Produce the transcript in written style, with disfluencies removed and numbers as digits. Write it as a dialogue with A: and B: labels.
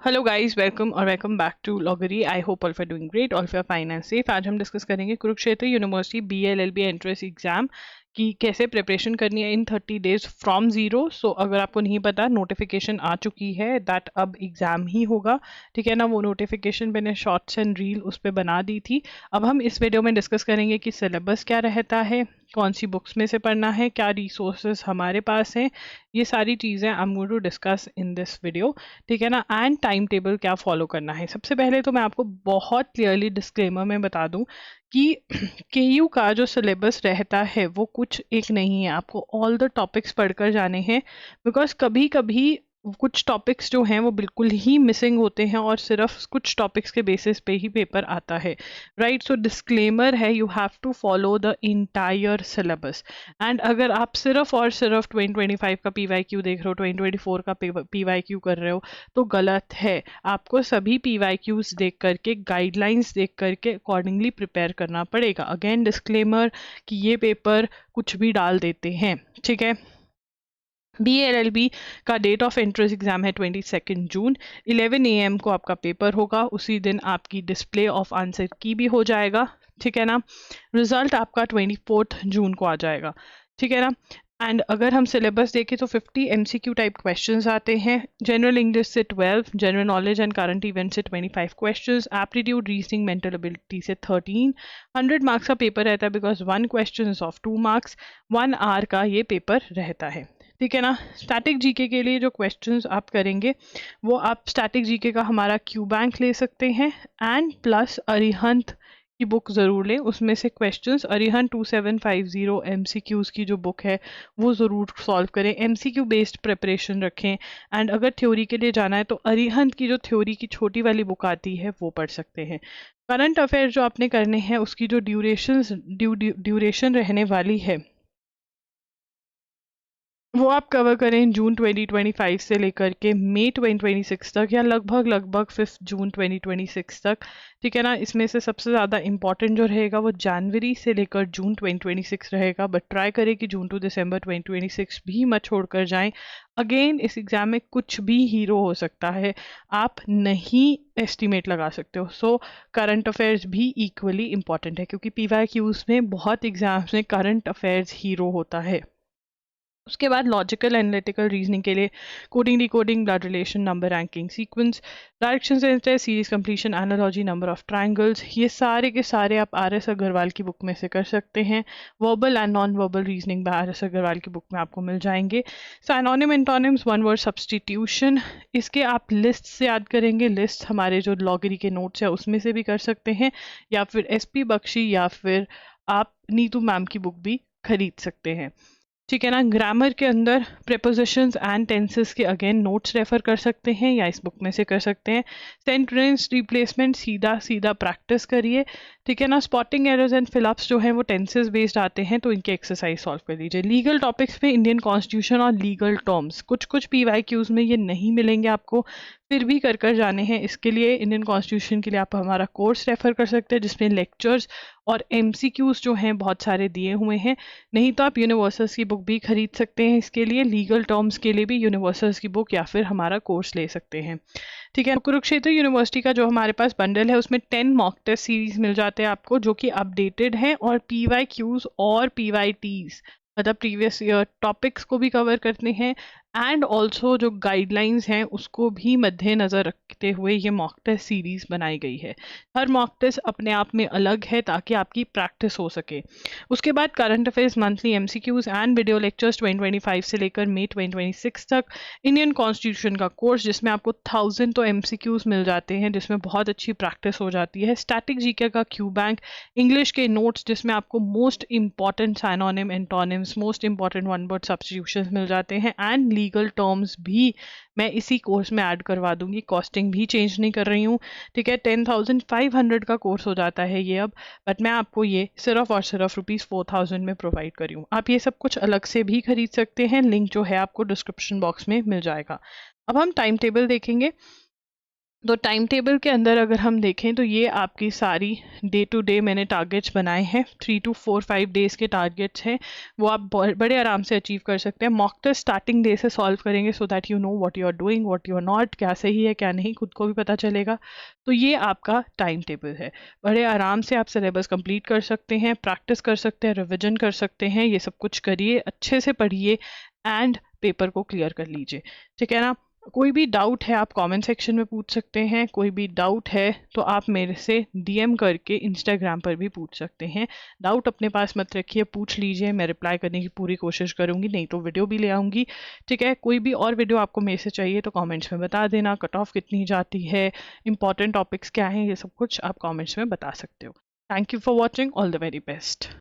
A: Hello guys, welcome back to लॉगरी। I hope all for doing great, all for fine and safe. आज हम discuss करेंगे Kurukshetra university BLLB entrance exam की कैसे preparation करनी है in 30 days from zero. So अगर आपको नहीं पता, नोटिफिकेशन आ चुकी है दैट अब एग्जाम ही होगा, ठीक है ना। वो नोटिफिकेशन मैंने शॉर्ट्स एंड रील उस पर बना दी थी। अब हम इस वीडियो में डिस्कस करेंगे कि सिलेबस क्या रहता है, कौन सी बुक्स में से पढ़ना है, क्या रिसोर्सेज हमारे पास हैं। ये सारी चीज़ें I am going to discuss in this video, ठीक है ना। एंड टाइम टेबल क्या फॉलो करना है। सबसे पहले तो मैं आपको बहुत क्लियरली डिस्क्लेमर में बता दूं कि KU का जो सिलेबस रहता है वो कुछ एक नहीं है, आपको ऑल द टॉपिक्स पढ़कर जाने हैं। बिकॉज कभी कभी कुछ टॉपिक्स जो हैं वो बिल्कुल ही मिसिंग होते हैं और सिर्फ कुछ टॉपिक्स के बेसिस पे ही पेपर आता है, राइट। सो डिस्क्लेमर है, you have to follow the entire syllabus. And अगर आप सिर्फ और सिर्फ 2025 का PYQ देख रहे हो, 2024 का PYQ कर रहे हो, तो गलत है। आपको सभी PYQs देख करके, गाइडलाइंस देख करके अकॉर्डिंगली प्रिपेयर करना पड़ेगा। अगेन डिस्क्लेमर कि ये पेपर कुछ भी डाल देते हैं, ठीक है। BLLB का डेट ऑफ एंट्रेंस एग्जाम है 22 जून। 11 AM को आपका पेपर होगा। उसी दिन आपकी डिस्प्ले ऑफ आंसर की भी हो जाएगा, ठीक है ना। रिजल्ट आपका 24 जून को आ जाएगा, ठीक है ना। एंड अगर हम सिलेबस देखें तो 50 MCQ टाइप क्वेश्चंस आते हैं। जनरल इंग्लिश से 12, general knowledge and current event से 25 questions, aptitude reasoning mental ability से 13। 100 मार्क्स का पेपर रहता है because 1 question of 2 marks. 1 hour का ये पेपर रहता है, ठीक है ना। स्टैटिक जीके के लिए जो क्वेश्चंस आप करेंगे वो आप स्टैटिक जीके का हमारा क्यू बैंक ले सकते हैं। एंड प्लस अरिहंत की बुक ज़रूर लें, उसमें से क्वेश्चंस अरिहंत 2750 MCQs की जो बुक है वो ज़रूर सॉल्व करें। MCQ बेस्ड प्रिपरेशन रखें। एंड अगर थ्योरी के लिए जाना है तो अरिहंत की जो थ्योरी की छोटी वाली बुक आती है वो पढ़ सकते हैं। करंट अफेयर जो आपने करने हैं उसकी जो ड्यूरेशन रहने वाली है वो आप कवर करें जून 2025 से लेकर के मई 2026 तक, या लगभग 5 जून 2026 तक, ठीक है ना। इसमें से सबसे ज़्यादा इंपॉर्टेंट जो रहेगा वो जनवरी से लेकर जून 2026 रहेगा, बट ट्राई करें कि जून टू दिसंबर 2026 भी मत छोड़कर जाएं। अगेन इस एग्ज़ाम में कुछ भी हीरो हो सकता है, आप नहीं एस्टिमेट लगा सकते हो। सो करंट अफेयर्स भी इक्वली इंपॉर्टेंट है, क्योंकि PYQs में बहुत एग्जाम्स में करंट अफेयर्स हीरो होता है। उसके बाद लॉजिकल एनालिटिकल रीजनिंग के लिए coding, decoding, blood relation, number ranking, sequence, direction sense, series completion, analogy, number of triangles, ये सारे के सारे आप RS अग्रवाल की बुक में से कर सकते हैं। Verbal and non verbal reasoning by RS Agarwal की बुक में आपको मिल जाएंगे। Synonym, antonyms, one word substitution, इसके आप लिस्ट से याद करेंगे। लिस्ट हमारे जो लॉगरी के नोट्स है उसमें से भी कर सकते हैं, या फिर SP बख्शी, या फिर आप नीतू मैम की बुक भी खरीद सकते हैं, ठीक है ना। ग्रामर के अंदर प्रेपोजिशंस एंड टेंसेस के अगेन नोट्स रेफर कर सकते हैं या इस बुक में से कर सकते हैं। सेंटेंस रिप्लेसमेंट सीधा सीधा प्रैक्टिस करिए, ठीक है ना। स्पॉटिंग एरर्स एंड फिलअप्स जो हैं वो टेंसेस बेस्ड आते हैं, तो इनके एक्सरसाइज सॉल्व कर लीजिए। लीगल टॉपिक्स में इंडियन कॉन्स्टिट्यूशन और लीगल टर्म्स, कुछ PYQs में ये नहीं मिलेंगे आपको, फिर भी कर जाने हैं। इसके लिए इंडियन कॉन्स्टिट्यूशन के लिए आप हमारा कोर्स रेफर कर सकते हैं, जिसमें लेक्चर्स और MCQs जो हैं बहुत सारे दिए हुए हैं। नहीं तो आप यूनिवर्सल्स की बुक भी खरीद सकते हैं इसके लिए। लीगल टर्म्स के लिए भी यूनिवर्सल्स की बुक या फिर हमारा कोर्स ले सकते हैं, ठीक है। कुरुक्षेत्र यूनिवर्सिटी का जो हमारे पास बंडल है उसमें 10 मॉक टेस्ट सीरीज मिल जाते हैं आपको, जो कि अपडेटेड हैं, और PYQs और PYTs मतलब प्रीवियस ईयर टॉपिक्स को भी कवर करते हैं। एंड ऑल्सो जो गाइडलाइंस हैं उसको भी मद्देनज़र रखते हुए ये मॉक टेस्ट सीरीज बनाई गई है। हर मॉक टेस्ट अपने आप में अलग है ताकि आपकी प्रैक्टिस हो सके। उसके बाद current affairs monthly MCQs and video lectures 2025 से लेकर मई 2026 तक। इंडियन कॉन्स्टिट्यूशन का कोर्स जिसमें आपको 1000 तो MCQs मिल जाते हैं, जिसमें बहुत अच्छी प्रैक्टिस हो जाती है। स्टैटिक जीके का क्यू बैंक, इंग्लिश के नोट्स जिसमें आपको most important synonym, antonyms, most important one word substitutions मिल जाते हैं। एंड लीगल टर्म्स भी मैं इसी कोर्स में ऐड करवा दूंगी, कॉस्टिंग भी चेंज नहीं कर रही हूँ, ठीक है। 10,500 का कोर्स हो जाता है ये अब, बट मैं आपको ये सिर्फ और सिर्फ ₹4,000 में प्रोवाइड करी हूँ। आप ये सब कुछ अलग से भी खरीद सकते हैं, लिंक जो है आपको डिस्क्रिप्शन बॉक्स में मिल जाएगा। अब हम टाइम टेबल देखेंगे। तो टाइम टेबल के अंदर अगर हम देखें तो ये आपकी सारी डे टू डे मैंने टारगेट्स बनाए हैं, 3 to 4 5 डेज़ के टारगेट्स हैं, वो आप बड़े आराम से अचीव कर सकते हैं। मॉक टेस्ट स्टार्टिंग डे से सॉल्व करेंगे so that you know what you are doing, what you are not, क्या सही है क्या नहीं, खुद को भी पता चलेगा। तो ये आपका टाइम टेबल है, बड़े आराम से आप सिलेबस कंप्लीट कर सकते हैं, प्रैक्टिस कर सकते हैं, रिविजन कर सकते हैं, ये सब कुछ करिए, अच्छे से पढ़िए एंड पेपर को क्लियर कर लीजिए, ठीक है ना। कोई भी डाउट है आप कमेंट सेक्शन में पूछ सकते हैं, कोई भी डाउट है तो आप मेरे से डीएम करके इंस्टाग्राम पर भी पूछ सकते हैं। डाउट अपने पास मत रखिए, पूछ लीजिए, मैं रिप्लाई करने की पूरी कोशिश करूंगी, नहीं तो वीडियो भी ले आऊँगी, ठीक है। कोई भी और वीडियो आपको मेरे से चाहिए तो कमेंट्स में बता देना, कट ऑफ कितनी जाती है, इंपॉर्टेंट टॉपिक्स क्या हैं, ये सब कुछ आप कमेंट्स में बता सकते हो। Thank you for watching, all the very best.